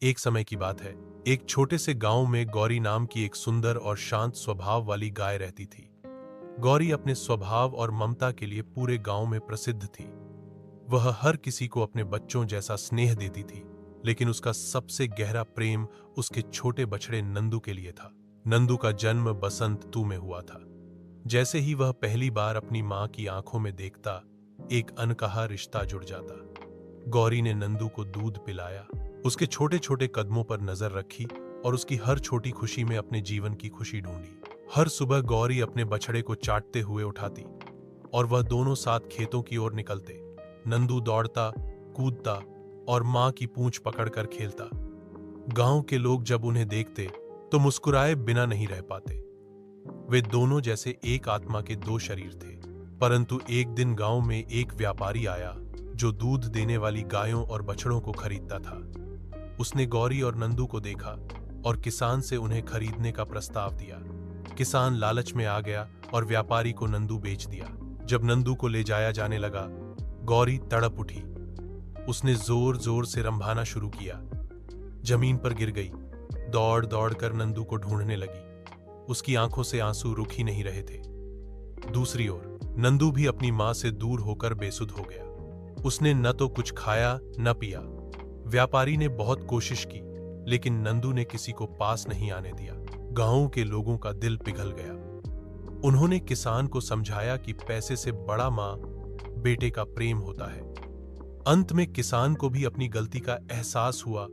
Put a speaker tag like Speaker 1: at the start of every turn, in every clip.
Speaker 1: एक समय की बात है। एक छोटे से गांव में गौरी नाम की एक सुंदर और शांत स्वभाव वाली गाय रहती थी। गौरी अपने स्वभाव और ममता के लिए पूरे गांव में प्रसिद्ध थी। वह हर किसी को अपने बच्चों जैसा स्नेह देती थी, लेकिन उसका सबसे गहरा प्रेम उसके छोटे बछड़े नंदू के लिए था। नंदू का जन्म बसंत ऋतु में हुआ था। जैसे ही वह पहली बार अपनी मां की आंखों में देखता, एक अनकहा रिश्ता जुड़ जाता। गौरी ने नंदू को दूध पिलाया, उसके छोटे छोटे कदमों पर नजर रखी और उसकी हर छोटी खुशी में अपने जीवन की खुशी ढूंढी। हर सुबह गौरी अपने बछड़े को चाटते हुए उठाती और वह दोनों साथ खेतों की ओर निकलते। नंदू दौड़ता, कूदता और मां की पूंछ पकड़कर खेलता। गांव के लोग जब उन्हें देखते तो मुस्कुराए बिना नहीं रह पाते। वे दोनों जैसे एक आत्मा के दो शरीर थे। परंतु एक दिन गांव में एक व्यापारी आया जो दूध देने वाली गायों और बछड़ों को खरीदता था। उसने गौरी और नंदू को देखा और किसान से उन्हें खरीदने का प्रस्ताव दिया। किसान लालच में आ गया और व्यापारी को नंदू बेच दिया। जब नंदू को ले जाया जाने लगा, गौरी तड़प उठी। उसने जोर जोर से रंभाना शुरू किया। जमीन पर गिर गई। दौड़ दौड़ कर नंदू को ढूंढने लगी। उसकी आंखों से आंसू रुक ही नहीं रहे थे। दूसरी ओर नंदू भी अपनी मां से दूर होकर बेसुध हो गया। उसने न तो कुछ खाया न पिया। व्यापारी ने बहुत कोशिश की, लेकिन नंदू ने किसी को पास नहीं आने दिया। गांव के लोगों का दिल पिघल गया। उन्होंने किसान को समझाया कि पैसे से बड़ा मां बेटे का प्रेम होता है। अंत में किसान को भी अपनी गलती का एहसास हुआ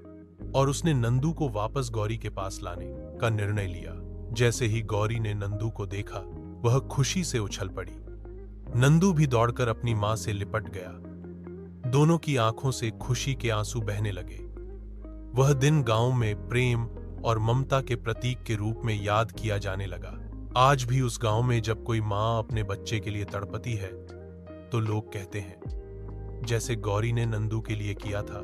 Speaker 1: और उसने नंदू को वापस गौरी के पास लाने का निर्णय लिया। जैसे ही गौरी ने नंदू को देखा, वह खुशी से उछल पड़ी। नंदू भी दौड़कर अपनी मां से लिपट गया। दोनों की आंखों से खुशी के आंसू बहने लगे। वह दिन गांव में प्रेम और ममता के प्रतीक के रूप में याद किया जाने लगा। आज भी उस गांव में जब कोई मां अपने बच्चे के लिए तड़पती है, तो लोग कहते हैं, जैसे गौरी ने नंदू के लिए किया था,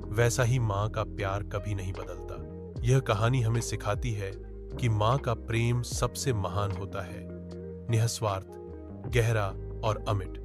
Speaker 1: वैसा ही मां का प्यार कभी नहीं बदलता। यह कहानी हमें सिखाती है कि मां का प्रेम सबसे महान होता है, निस्वार्थ, गहरा और अमिट।